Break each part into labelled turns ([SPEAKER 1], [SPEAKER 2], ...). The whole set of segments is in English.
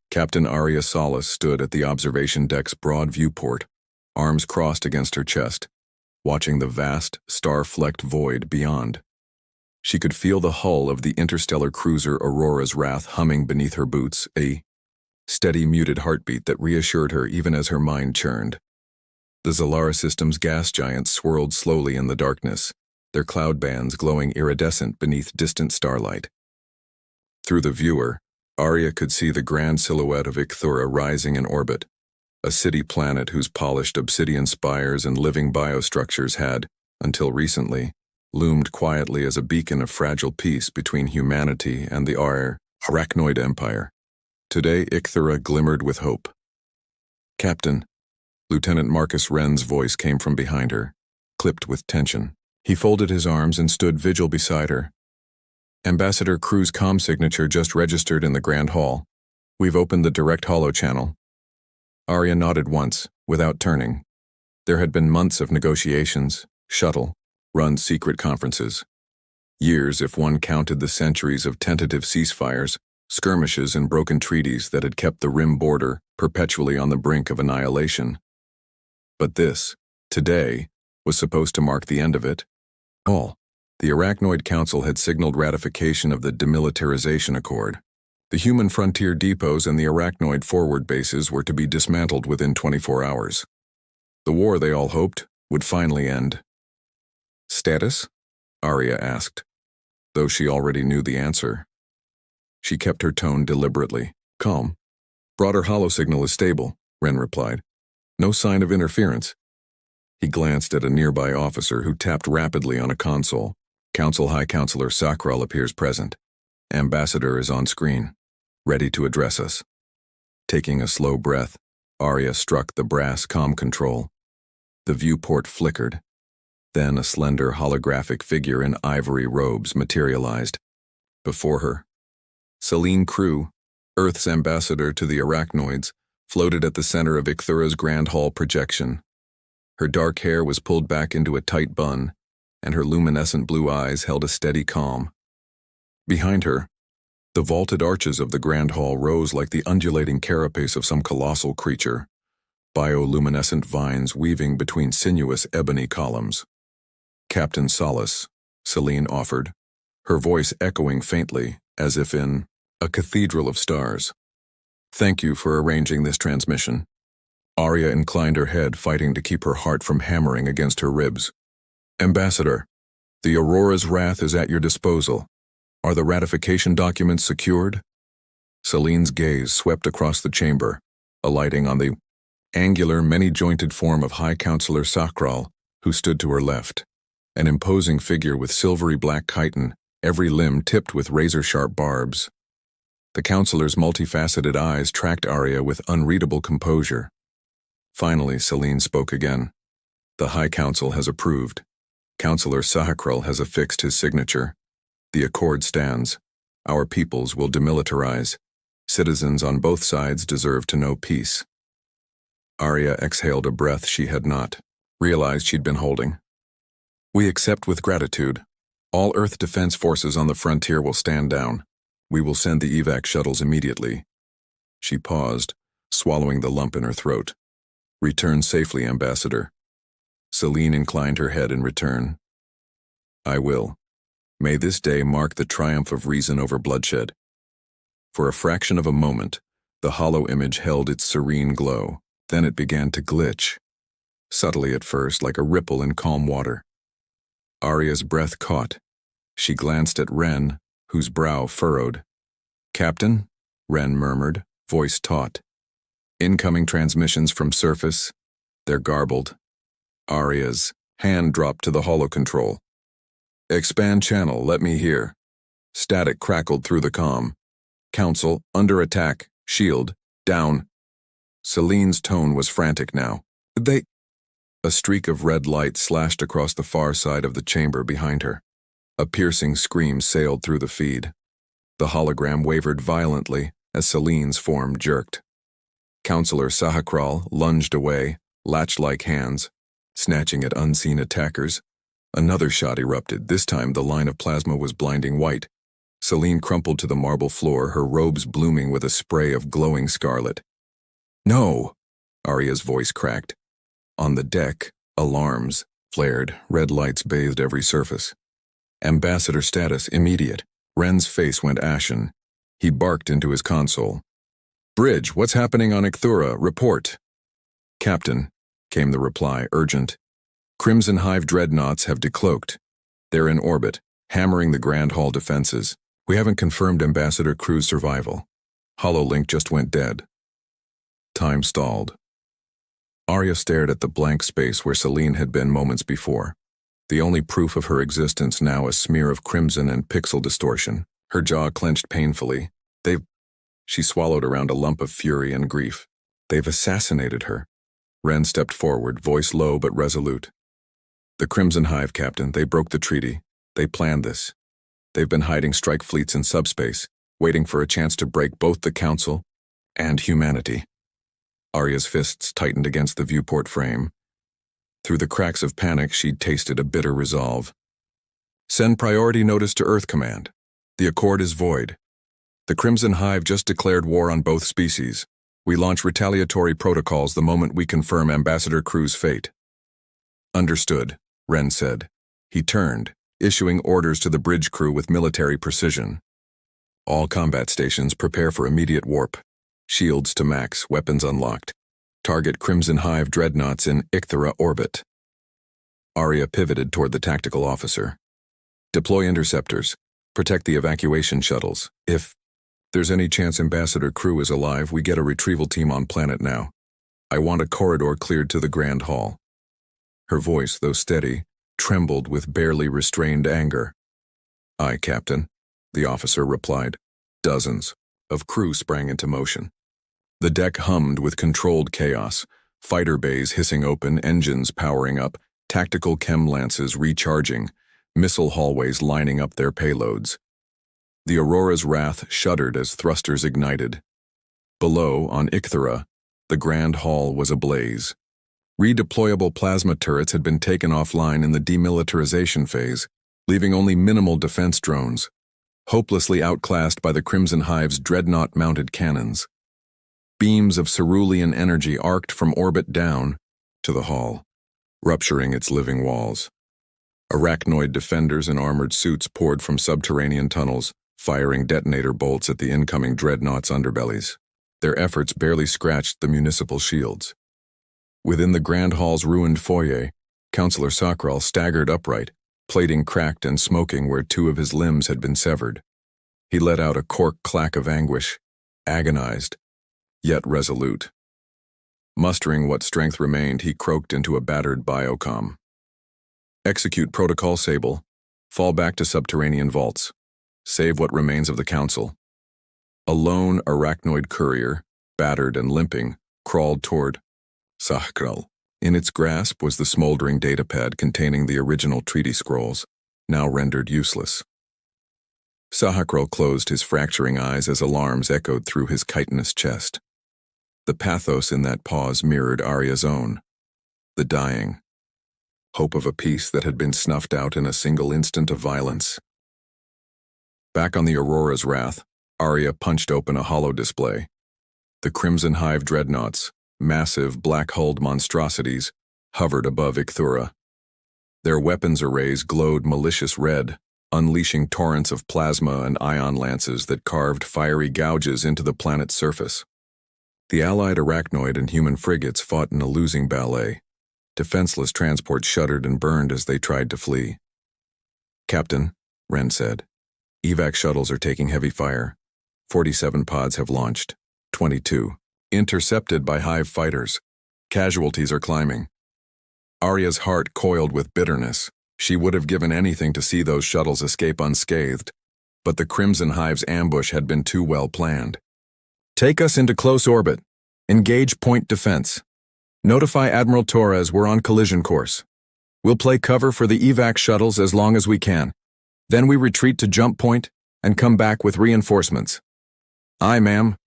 [SPEAKER 1] Captain Arya Solace stood at the observation deck's broad viewport, arms crossed against her chest, watching the vast, star-flecked void beyond. She could feel the hull of the interstellar cruiser Aurora's Wrath humming beneath her boots, a steady, muted heartbeat that reassured her even as her mind churned. The Zalara system's gas giants swirled slowly in the darkness, their cloud bands glowing iridescent beneath distant starlight. Through the viewer, Arya could see the grand silhouette of Icthura rising in orbit, a city planet whose polished obsidian spires and living biostructures had, until recently, loomed quietly as a beacon of fragile peace between humanity and the Arachnoid Empire. Today, Icthura glimmered with hope. "Captain," Lieutenant Marcus Wren's voice came from behind her, clipped with tension. He folded his arms and stood vigil beside her. "Ambassador Crew's comm signature just registered in the Grand Hall. We've opened the direct holo channel." Arya nodded once, without turning. There had been months of negotiations, run secret conferences. Years if one counted the centuries of tentative ceasefires, skirmishes and broken treaties that had kept the Rim border perpetually on the brink of annihilation. But this, today, was supposed to mark the end of it all. The Arachnoid Council had signaled ratification of the Demilitarization Accord. The human frontier depots and the Arachnoid forward bases were to be dismantled within 24 hours. The war, they all hoped, would finally end. "Status?" Arya asked, though she already knew the answer. She kept her tone deliberately calm. "Broader holosignal is stable," Wren replied. "No sign of interference." He glanced at a nearby officer who tapped rapidly on a console. "Council High Counselor Sakral appears present. Ambassador is on screen, ready to address us." Taking a slow breath, Arya struck the brass comm control. The viewport flickered. Then a slender holographic figure in ivory robes materialized. Before her, Selene Crew, Earth's ambassador to the Arachnoids, floated at the center of Icthura's Grand Hall projection. Her dark hair was pulled back into a tight bun, and her luminescent blue eyes held a steady calm. Behind her, the vaulted arches of the Grand Hall rose like the undulating carapace of some colossal creature, bioluminescent vines weaving between sinuous ebony columns. "Captain Solace," Selene offered, her voice echoing faintly, as if in a cathedral of stars. "Thank you for arranging this transmission." Arya inclined her head, fighting to keep her heart from hammering against her ribs. "Ambassador, the Aurora's Wrath is at your disposal. Are the ratification documents secured?" Selene's gaze swept across the chamber, alighting on the angular, many-jointed form of High Counselor Sakral, who stood to her left. An imposing figure with silvery black chitin, every limb tipped with razor-sharp barbs. The counselor's multifaceted eyes tracked Arya with unreadable composure. Finally, Selene spoke again. "The High Council has approved. Counselor Sakral has affixed his signature. The accord stands. Our peoples will demilitarize. Citizens on both sides deserve to know peace." Arya exhaled a breath she had not realized she'd been holding. "We accept with gratitude. All Earth defense forces on the frontier will stand down. We will send the evac shuttles immediately." She paused, swallowing the lump in her throat. "Return safely, Ambassador." Selene inclined her head in return. "I will. May this day mark the triumph of reason over bloodshed." For a fraction of a moment, the hollow image held its serene glow. Then it began to glitch, subtly at first, like a ripple in calm water. Arya's breath caught. She glanced at Wren, whose brow furrowed. "Captain?" Wren murmured, voice taut. "Incoming transmissions from surface." They're garbled. Arya's hand dropped to the holo-control. "Expand channel, let me hear." Static crackled through the comm. "Council, under attack, shield, down." Selene's tone was frantic now. "They—" A streak of red light slashed across the far side of the chamber behind her. A piercing scream sailed through the feed. The hologram wavered violently as Selene's form jerked. Counselor Sakral lunged away, latch-like hands, snatching at unseen attackers. Another shot erupted. This time the line of plasma was blinding white. Celine crumpled to the marble floor, her robes blooming with a spray of glowing scarlet. "No!" Arya's voice cracked. On the deck, alarms flared, red lights bathed every surface. Ambassador status immediate. Ren's face went ashen. He barked into his console. "Bridge, what's happening on Icthura? Report." "Captain," came the reply, urgent. "Crimson Hive dreadnoughts have decloaked. They're in orbit, hammering the Grand Hall defenses. We haven't confirmed Ambassador Crew's survival. Hololink just went dead." Time stalled. Arya stared at the blank space where Celine had been moments before. The only proof of her existence now a smear of crimson and pixel distortion. Her jaw clenched painfully. She swallowed around a lump of fury and grief. "They've assassinated her." Ren stepped forward, voice low but resolute. "The Crimson Hive, Captain. They broke the treaty. They planned this. They've been hiding strike fleets in subspace, waiting for a chance to break both the Council and humanity." Arya's fists tightened against the viewport frame. Through the cracks of panic, she'd tasted a bitter resolve. "Send priority notice to Earth Command. The accord is void. The Crimson Hive just declared war on both species. We launch retaliatory protocols the moment we confirm Ambassador Crew's fate." "Understood," Ren said. He turned, issuing orders to the bridge crew with military precision. "All combat stations prepare for immediate warp. Shields to max, weapons unlocked. Target Crimson Hive dreadnoughts in Icthura orbit." Arya pivoted toward the tactical officer. "Deploy interceptors. Protect the evacuation shuttles. If there's any chance Ambassador Crew is alive, we get a retrieval team on planet now. I want a corridor cleared to the Grand Hall." Her voice, though steady, trembled with barely restrained anger. "Aye, Captain," the officer replied. Dozens of crew sprang into motion. The deck hummed with controlled chaos, fighter bays hissing open, engines powering up, tactical chem lances recharging, missile hallways lining up their payloads. The Aurora's wrath shuddered as thrusters ignited. Below, on Icthura, the Grand Hall was ablaze. Redeployable plasma turrets had been taken offline in the demilitarization phase, leaving only minimal defense drones, hopelessly outclassed by the Crimson Hive's dreadnought-mounted cannons. Beams of cerulean energy arced from orbit down to the hall, rupturing its living walls. Arachnoid defenders in armored suits poured from subterranean tunnels, firing detonator bolts at the incoming dreadnoughts' underbellies. Their efforts barely scratched the municipal shields. Within the Grand Hall's ruined foyer, Councillor Sakral staggered upright, plating cracked and smoking where two of his limbs had been severed. He let out a cork clack of anguish, agonized, yet resolute. Mustering what strength remained, he croaked into a battered biocom. "Execute Protocol Sable. Fall back to subterranean vaults. Save what remains of the Council." A lone arachnoid courier, battered and limping, crawled toward Sakral. In its grasp was the smoldering datapad containing the original treaty scrolls, now rendered useless. Sahakral closed his fracturing eyes as alarms echoed through his chitinous chest. The pathos in that pause mirrored Arya's own. The dying. Hope of a peace that had been snuffed out in a single instant of violence. Back on the Aurora's wrath, Arya punched open a holo display. The Crimson Hive dreadnoughts, massive black-hulled monstrosities, hovered above Icthura. Their weapons arrays glowed malicious red, unleashing torrents of plasma and ion lances that carved fiery gouges into the planet's surface. The allied arachnoid and human frigates fought in a losing ballet. Defenseless transports shuddered and burned as they tried to flee. "Captain," Ren said, "evac shuttles are taking heavy fire. 47 pods have launched. 22. Intercepted by Hive fighters. Casualties are climbing." Arya's heart coiled with bitterness. She would have given anything to see those shuttles escape unscathed, but the Crimson Hive's ambush had been too well planned. "Take us into close orbit. Engage point defense. Notify Admiral Torres we're on collision course. We'll play cover for the evac shuttles as long as we can. Then we retreat to jump point and come back with reinforcements." "Aye, ma'am,"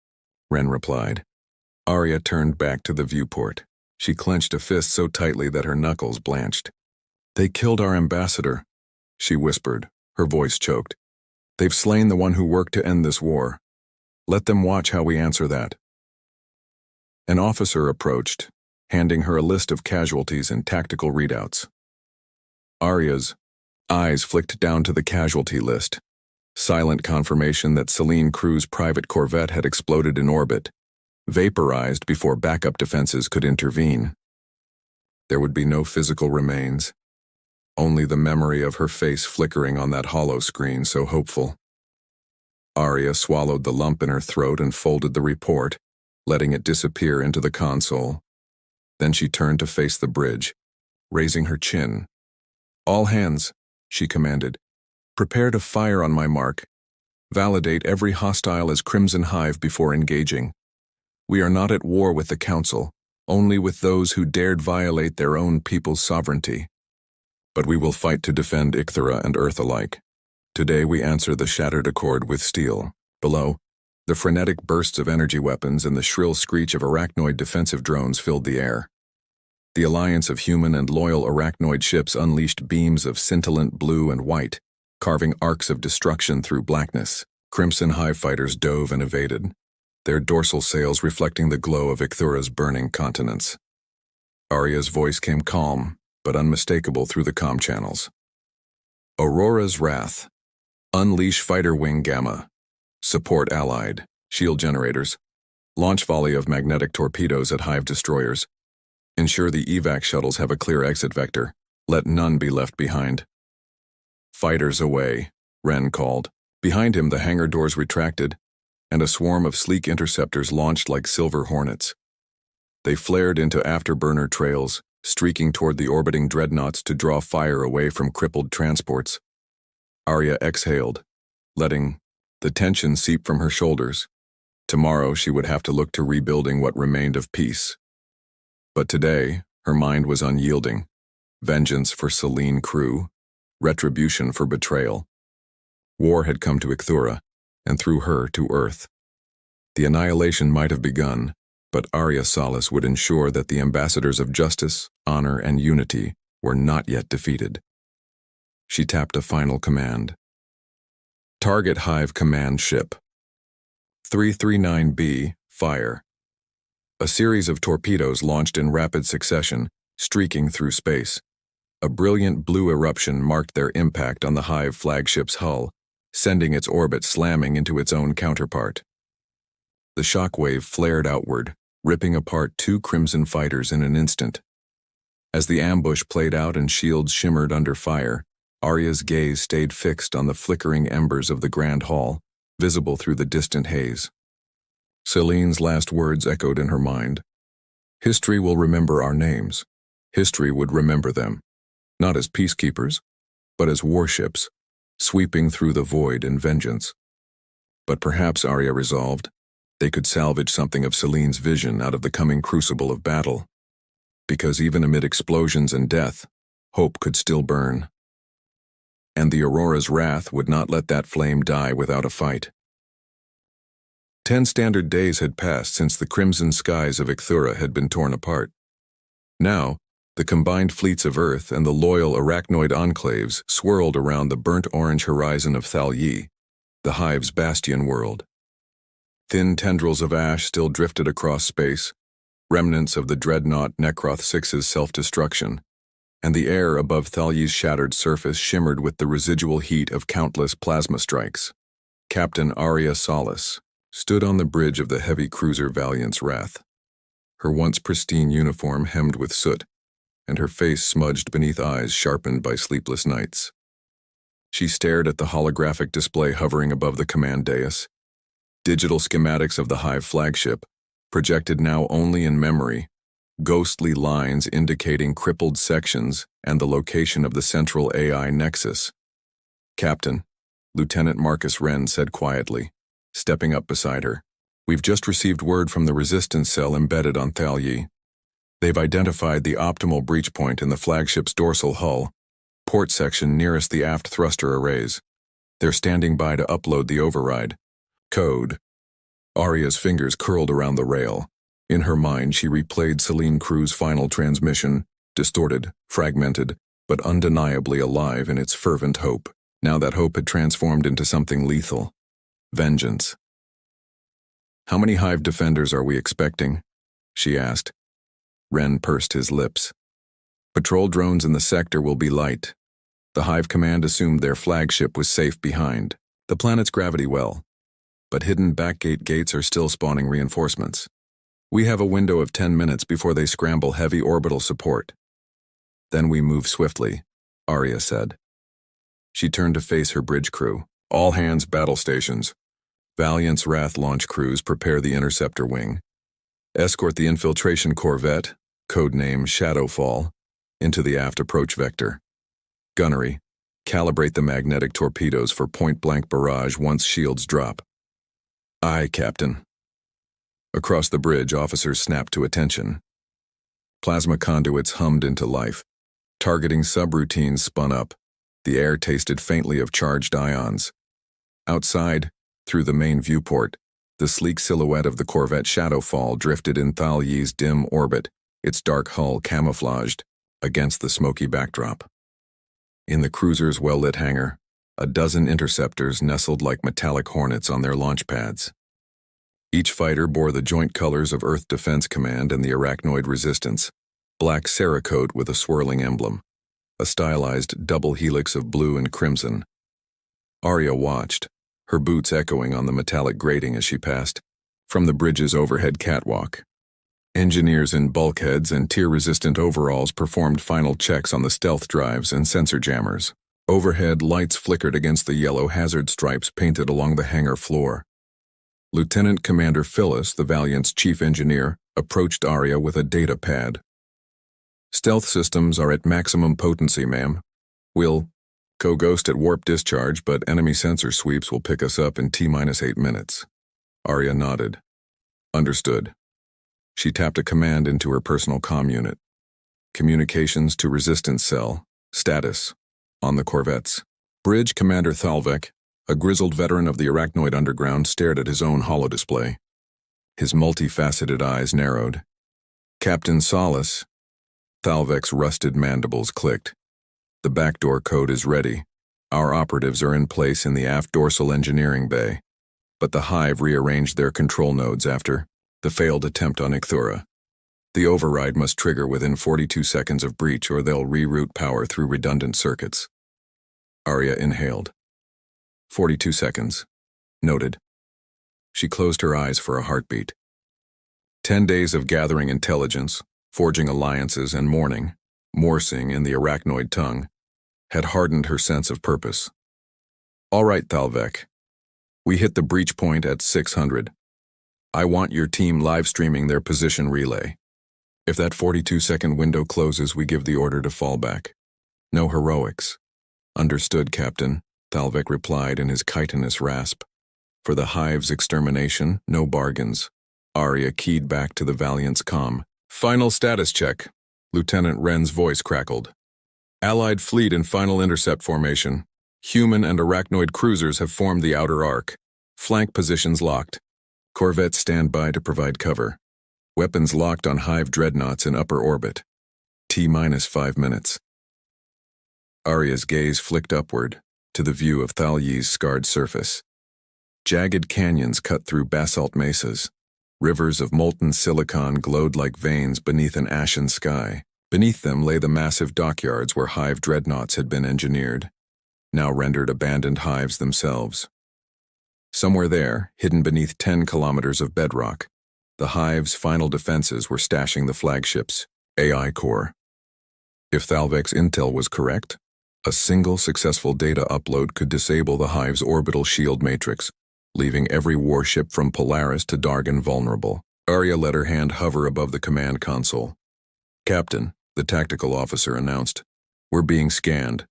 [SPEAKER 1] Ren replied. Arya turned back to the viewport. She clenched a fist so tightly that her knuckles blanched. "They killed our ambassador," she whispered, her voice choked. They've slain the one who worked to end this war. Let them watch how we answer that. An officer approached, handing her a list of casualties and tactical readouts. Arya's eyes flicked down to the casualty list. Silent confirmation that Selene Crew's private corvette had exploded in orbit, vaporized before backup defenses could intervene. There would be no physical remains, only the memory of her face flickering on that hollow screen so hopeful. Arya swallowed the lump in her throat and folded the report, letting it disappear into the console. Then she turned to face the bridge, raising her chin. "All hands," she commanded. "Prepare to fire on my mark. Validate every hostile as Crimson Hive before engaging. We are not at war with the Council, only with those who dared violate their own people's sovereignty. But we will fight to defend Icthera and Earth alike. Today we answer the shattered accord with steel." Below, the frenetic bursts of energy weapons and the shrill screech of arachnoid defensive drones filled the air. The alliance of human and loyal arachnoid ships unleashed beams of scintillant blue and white, carving arcs of destruction through blackness. Crimson Hive fighters dove and evaded, their dorsal sails reflecting the glow of Icthura's burning continents. Arya's voice came calm, but unmistakable through the comm channels. "Aurora's Wrath. Unleash Fighter Wing Gamma. Support Allied. Shield generators. Launch volley of magnetic torpedoes at Hive destroyers. Ensure the evac shuttles have a clear exit vector. Let none be left behind." "Fighters away," Wren called. Behind him, the hangar doors retracted, and a swarm of sleek interceptors launched like silver hornets. They flared into afterburner trails, streaking toward the orbiting dreadnoughts to draw fire away from crippled transports. Arya exhaled, letting the tension seep from her shoulders. Tomorrow she would have to look to rebuilding what remained of peace. But today, her mind was unyielding. Vengeance for Selene Crew, retribution for betrayal. War had come to Icthura, and through her to Earth. The annihilation might have begun, but Arya Solace would ensure that the ambassadors of justice, honor, and unity were not yet defeated. She tapped a final command. "Target Hive Command Ship. 339B, fire." A series of torpedoes launched in rapid succession, streaking through space. A brilliant blue eruption marked their impact on the Hive flagship's hull, sending its orbit slamming into its own counterpart. The shockwave flared outward, ripping apart two Crimson fighters in an instant. As the ambush played out and shields shimmered under fire, Arya's gaze stayed fixed on the flickering embers of the Grand Hall, visible through the distant haze. Selene's last words echoed in her mind. "History will remember our names. History would remember them, not as peacekeepers, but as warships, sweeping through the void in vengeance." But perhaps, Arya resolved, they could salvage something of Selene's vision out of the coming crucible of battle. Because even amid explosions and death, hope could still burn. And the Aurora's wrath would not let that flame die without a fight. 10 standard days had passed since the crimson skies of Icthura had been torn apart. Now, the combined fleets of Earth and the loyal arachnoid enclaves swirled around the burnt-orange horizon of Thalyi, the Hive's bastion world. Thin tendrils of ash still drifted across space, remnants of the dreadnought Necroth 6's self-destruction, and the air above Thalyi's shattered surface shimmered with the residual heat of countless plasma strikes. Captain Arya Solace stood on the bridge of the heavy cruiser Valiant's Wrath, her once pristine uniform hemmed with soot, and her face smudged beneath eyes sharpened by sleepless nights. She stared at the holographic display hovering above the command dais. Digital schematics of the Hive flagship, projected now only in memory, ghostly lines indicating crippled sections and the location of the central AI nexus. "Captain," Lieutenant Marcus Wren said quietly, stepping up beside her, "we've just received word from the resistance cell embedded on Thalyi. They've identified the optimal breach point in the flagship's dorsal hull, port section nearest the aft thruster arrays. They're standing by to upload the override. Code." Arya's fingers curled around the rail. In her mind, she replayed Selene Crew's final transmission, distorted, fragmented, but undeniably alive in its fervent hope. Now that hope had transformed into something lethal. Vengeance. "How many hive defenders are we expecting?" she asked. Wren pursed his lips. "Patrol drones in the sector will be light. The Hive Command assumed their flagship was safe behind the planet's gravity well, but hidden backgate gates are still spawning reinforcements. We have a window of 10 minutes before they scramble heavy orbital support. Then we move swiftly," Arya said. She turned to face her bridge crew. "All hands battle stations. Valiant's Wrath launch crews prepare the interceptor wing. Escort the infiltration corvette, codename Shadowfall, into the aft approach vector. Gunnery, calibrate the magnetic torpedoes for point-blank barrage once shields drop." "Aye, Captain." Across the bridge, officers snapped to attention. Plasma conduits hummed into life. Targeting subroutines spun up. The air tasted faintly of charged ions. Outside, through the main viewport, the sleek silhouette of the corvette Shadowfall drifted in Thal Yi's dim orbit, its dark hull camouflaged against the smoky backdrop. In the cruiser's well-lit hangar, a dozen interceptors nestled like metallic hornets on their launch pads. Each fighter bore the joint colors of Earth Defense Command and the Arachnoid Resistance, black Cerakote with a swirling emblem, a stylized double helix of blue and crimson. Arya watched, her boots echoing on the metallic grating as she passed, from the bridge's overhead catwalk. Engineers in bulkheads and tear-resistant overalls performed final checks on the stealth drives and sensor jammers. Overhead, lights flickered against the yellow hazard stripes painted along the hangar floor. Lieutenant Commander Phyllis, the Valiant's chief engineer, approached Arya with a data pad. "Stealth systems are at maximum potency, ma'am. We'll co-ghost at warp discharge, but enemy sensor sweeps will pick us up in T-8 minutes." Arya nodded. "Understood." She tapped a command into her personal comm unit. "Communications to Resistance Cell. Status. On the corvettes." Bridge Commander Thalvek, a grizzled veteran of the Arachnoid Underground, stared at his own holodisplay. His multifaceted eyes narrowed. "Captain Solace." Thalvek's rusted mandibles clicked. "The backdoor code is ready. Our operatives are in place in the aft dorsal engineering bay. But the Hive rearranged their control nodes after the failed attempt on Icthura. The override must trigger within 42 seconds of breach or they'll reroute power through redundant circuits." Arya inhaled. 42 seconds. Noted. She closed her eyes for a heartbeat. 10 days of gathering intelligence, forging alliances, and mourning, morsing in the Arachnoid tongue, had hardened her sense of purpose. "All right, Thalvek. We hit the breach point at 600. I want your team live-streaming their position relay. If that 42-second window closes, we give the order to fall back. No heroics." "Understood, Captain," Thalvek replied in his chitinous rasp. For the Hive's extermination, no bargains. Arya keyed back to the Valiant's comm. "Final status check." Lieutenant Wren's voice crackled. "Allied fleet in final intercept formation. Human and Arachnoid cruisers have formed the outer arc. Flank positions locked. Corvettes stand by to provide cover. Weapons locked on Hive dreadnoughts in upper orbit. T-5 minutes." Arya's gaze flicked upward, to the view of Thal Yi's scarred surface. Jagged canyons cut through basalt mesas. Rivers of molten silicon glowed like veins beneath an ashen sky. Beneath them lay the massive dockyards where Hive dreadnoughts had been engineered, now rendered abandoned hives themselves. Somewhere there, hidden beneath 10 kilometers of bedrock, the Hive's final defenses were stashing the flagship's AI core. If Thalvek's intel was correct, a single successful data upload could disable the Hive's orbital shield matrix, leaving every warship from Polaris to Dargan vulnerable. Arya let her hand hover above the command console. "Captain," the tactical officer announced, "we're being scanned.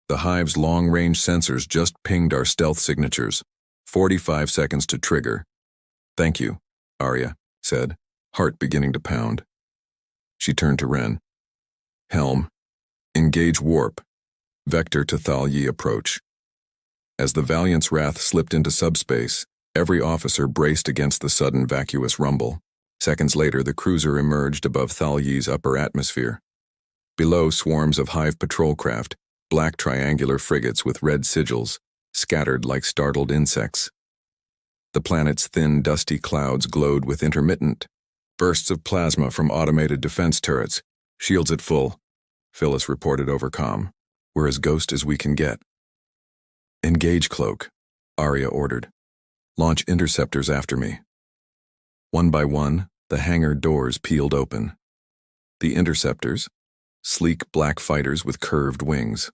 [SPEAKER 1] The Hive's long-range sensors just pinged our stealth signatures. 45 seconds to trigger." "Thank you," Arya said, heart beginning to pound. She turned to Wren. "Helm, engage warp. Vector to Thal Yi approach." As the Valiant's Wrath slipped into subspace, every officer braced against the sudden vacuous rumble. Seconds later, the cruiser emerged above Thal Yi's upper atmosphere. Below, swarms of Hive patrol craft, black triangular frigates with red sigils, scattered like startled insects. The planet's thin, dusty clouds glowed with intermittent bursts of plasma from automated defense turrets, shields at full, Phyllis reported over comm. We're as ghost as we can get. Engage cloak, Arya ordered. Launch interceptors after me. One by one, the hangar doors peeled open. The interceptors, sleek black fighters with curved wings,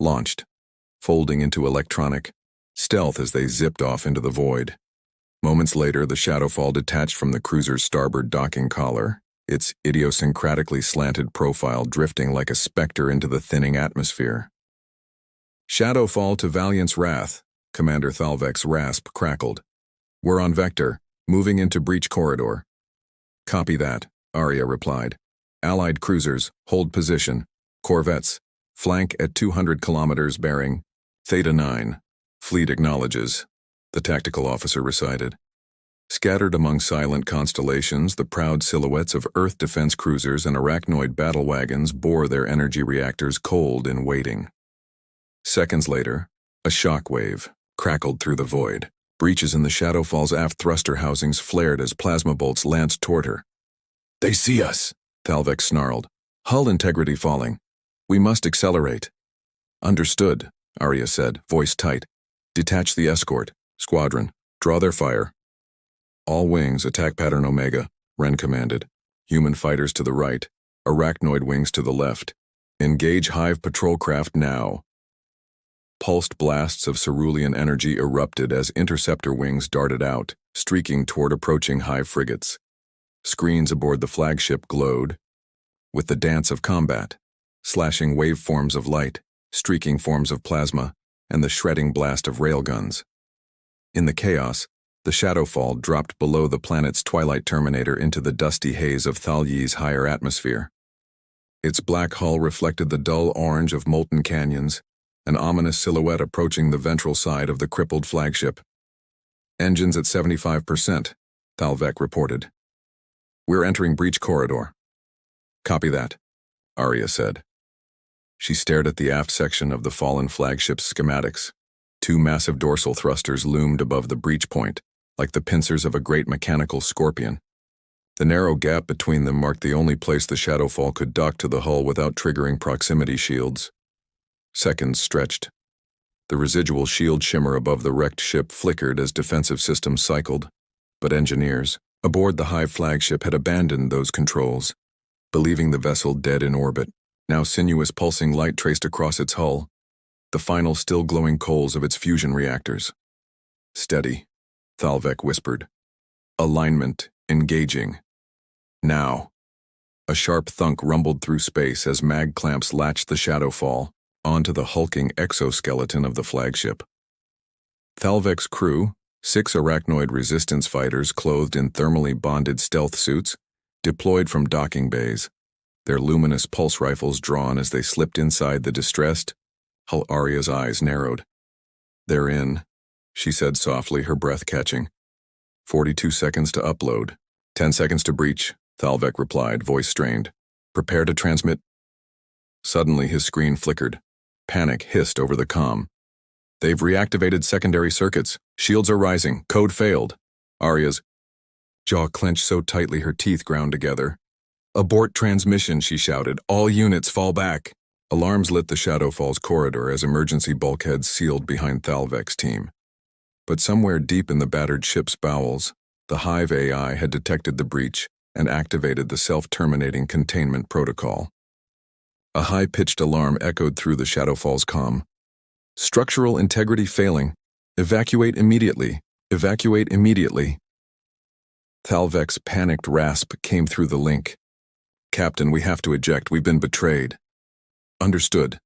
[SPEAKER 1] launched, folding into electronic stealth as they zipped off into the void. Moments later, the Shadowfall detached from the cruiser's starboard docking collar, its idiosyncratically slanted profile drifting like a specter into the thinning atmosphere. Shadowfall to Valiant's wrath, Commander Thalvek's rasp crackled. We're on vector, moving into breach corridor. Copy that, Arya replied. Allied cruisers, hold position. Corvettes, flank at 200 kilometers bearing. Theta 9. Fleet acknowledges, the tactical officer recited. Scattered among silent constellations, the proud silhouettes of Earth defense cruisers and arachnoid battle wagons bore their energy reactors cold in waiting. Seconds later, a shock wave crackled through the void. Breaches in the Shadowfall's aft thruster housings flared as plasma bolts lanced toward her. They see us, Thalvek snarled. Hull integrity falling. We must accelerate. Understood, Arya said, voice tight. Detach the escort. Squadron, draw their fire. All wings, attack pattern Omega, Wren commanded. Human fighters to the right, arachnoid wings to the left. Engage Hive patrol craft now. Pulsed blasts of cerulean energy erupted as interceptor wings darted out, streaking toward approaching Hive frigates. Screens aboard the flagship glowed with the dance of combat, slashing waveforms of light, streaking forms of plasma, and the shredding blast of railguns. In the chaos, the Shadowfall dropped below the planet's twilight terminator into the dusty haze of Thalyi's higher atmosphere. Its black hull reflected the dull orange of molten canyons, an ominous silhouette approaching the ventral side of the crippled flagship. Engines at 75%, Thalvek reported. We're entering breach corridor. Copy that, Arya said. She stared at the aft section of the fallen flagship's schematics. Two massive dorsal thrusters loomed above the breach point, like the pincers of a great mechanical scorpion. The narrow gap between them marked the only place the Shadowfall could dock to the hull without triggering proximity shields. Seconds stretched. The residual shield shimmer above the wrecked ship flickered as defensive systems cycled, but engineers aboard the Hive flagship had abandoned those controls, believing the vessel dead in orbit. Now sinuous pulsing light traced across its hull, the final still glowing coals of its fusion reactors. Steady, Thalvek whispered. Alignment, engaging. Now. A sharp thunk rumbled through space as mag clamps latched the Shadowfall onto the hulking exoskeleton of the flagship. Thalvek's crew, 6 arachnoid resistance fighters clothed in thermally bonded stealth suits, deployed from docking bays, their luminous pulse rifles drawn as they slipped inside the distressed hull. Arya's eyes narrowed. They're in, she said softly, her breath catching. 42 seconds to upload. 10 seconds to breach, Thalvek replied, voice strained. Prepare to transmit. Suddenly his screen flickered. Panic hissed over the comm. They've reactivated secondary circuits. Shields are rising. Code failed. Arya's jaw clenched so tightly her teeth ground together. Abort transmission, she shouted. All units fall back. Alarms lit the Shadowfall's corridor as emergency bulkheads sealed behind Thalvek's team. But somewhere deep in the battered ship's bowels, the Hive AI had detected the breach and activated the self-terminating containment protocol. A high-pitched alarm echoed through the Shadowfall's comm. Structural integrity failing. Evacuate immediately. Evacuate immediately. Thalvek's panicked rasp came through the link. Captain, we have to eject. We've been betrayed. Understood,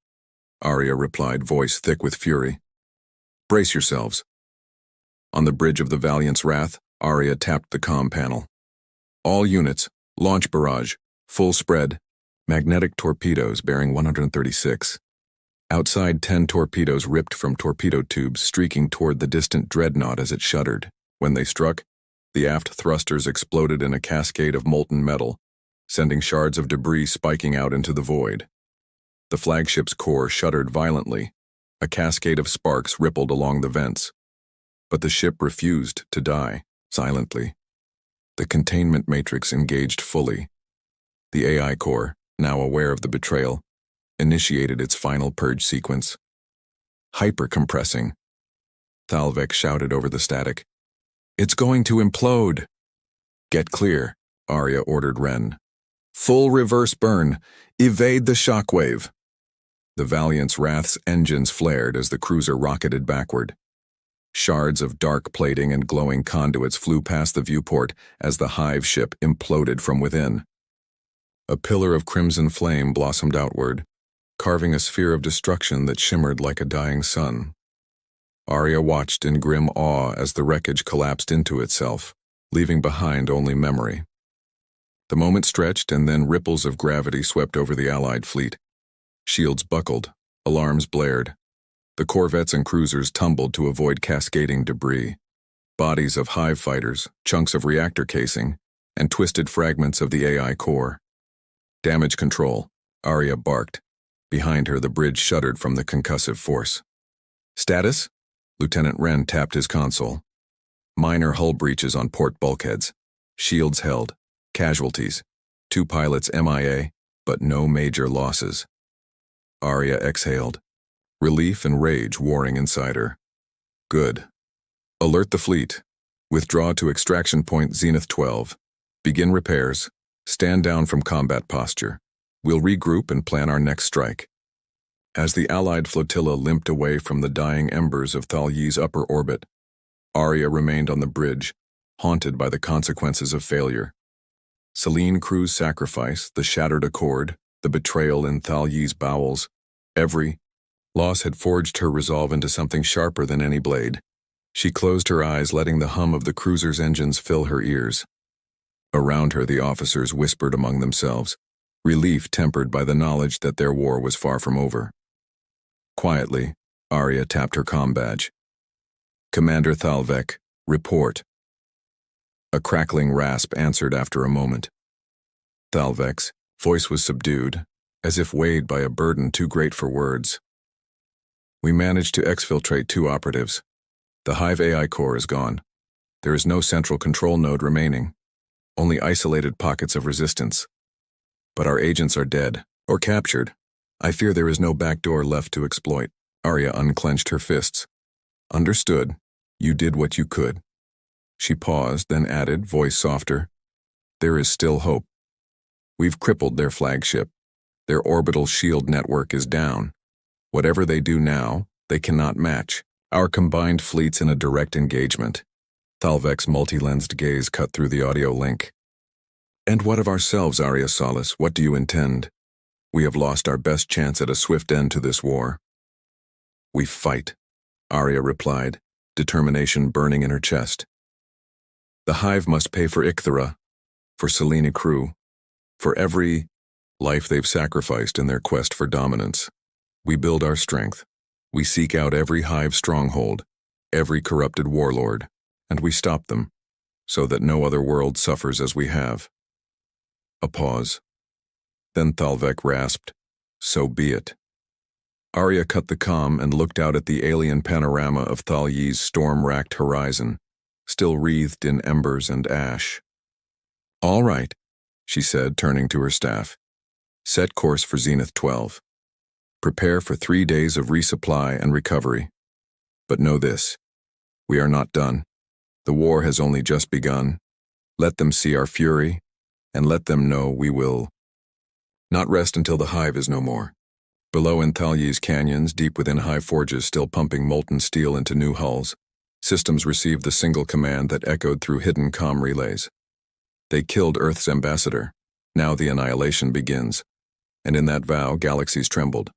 [SPEAKER 1] Arya replied, voice thick with fury. Brace yourselves. On the bridge of the Valiant's wrath, Arya tapped the comm panel. All units, launch barrage, full spread, magnetic torpedoes bearing 136. Outside, 10 torpedoes ripped from torpedo tubes streaking toward the distant dreadnought as it shuddered. When they struck, the aft thrusters exploded in a cascade of molten metal, sending shards of debris spiking out into the void. The flagship's core shuddered violently. A cascade of sparks rippled along the vents. But the ship refused to die, silently. The containment matrix engaged fully. The AI core, now aware of the betrayal, initiated its final purge sequence. Hyper-compressing. Thalvek shouted over the static. "It's going to implode!" "Get clear," Arya ordered Ren. "Full reverse burn. Evade the shockwave." The Valiant's Wrath's engines flared as the cruiser rocketed backward. Shards of dark plating and glowing conduits flew past the viewport as the hive ship imploded from within. A pillar of crimson flame blossomed outward, carving a sphere of destruction that shimmered like a dying sun. Arya watched in grim awe as the wreckage collapsed into itself, leaving behind only memory. The moment stretched, and then ripples of gravity swept over the Allied fleet. Shields buckled, alarms blared. The corvettes and cruisers tumbled to avoid cascading debris. Bodies of hive fighters, chunks of reactor casing, and twisted fragments of the AI core. "Damage control," Arya barked. Behind her, the bridge shuddered from the concussive force. "Status?" Lieutenant Wren tapped his console. "Minor hull breaches on port bulkheads. Shields held. Casualties. 2 pilots MIA, but no major losses." Arya exhaled. Relief and rage warring inside her. "Good. Alert the fleet. Withdraw to extraction point Zenith 12. Begin repairs. Stand down from combat posture. We'll regroup and plan our next strike." As the Allied flotilla limped away from the dying embers of Thalyi's upper orbit, Arya remained on the bridge, haunted by the consequences of failure. Selene Crew's sacrifice, the shattered accord, the betrayal in Thalyi's bowels, every loss had forged her resolve into something sharper than any blade. She closed her eyes, letting the hum of the cruiser's engines fill her ears. Around her, the officers whispered among themselves, relief tempered by the knowledge that their war was far from over. Quietly, Arya tapped her comm badge. "Commander Thalvek, report." A crackling rasp answered after a moment. Thalvek's voice was subdued, as if weighed by a burden too great for words. "We managed to exfiltrate 2 operatives. The Hive AI core is gone. There is no central control node remaining, only isolated pockets of resistance. But our agents are dead, or captured. I fear there is no backdoor left to exploit." Arya unclenched her fists. "Understood. You did what you could." She paused, then added, voice softer, "There is still hope. We've crippled their flagship. Their orbital shield network is down. Whatever they do now, they cannot match our combined fleets in a direct engagement." Thalvek's multi-lensed gaze cut through the audio link. "And what of ourselves, Arya Solace? What do you intend? We have lost our best chance at a swift end to this war." "We fight," Arya replied, determination burning in her chest. "The Hive must pay for Icthera, for Selene Crew, for every life they've sacrificed in their quest for dominance. We build our strength. We seek out every Hive stronghold, every corrupted warlord, and we stop them, so that no other world suffers as we have." A pause. Then Thalvek rasped, "So be it." Arya cut the comm and looked out at the alien panorama of Thalyi's storm-racked horizon, still wreathed in embers and ash. "All right," she said, turning to her staff. "Set course for Zenith 12. Prepare for 3 days of resupply and recovery. But know this, we are not done. The war has only just begun. Let them see our fury, and let them know we will not rest until the Hive is no more." Below in Thalyi's canyons, deep within Hive forges still pumping molten steel into new hulls, systems received the single command that echoed through hidden comm relays. They killed Earth's ambassador. Now the annihilation begins. And in that vow, galaxies trembled.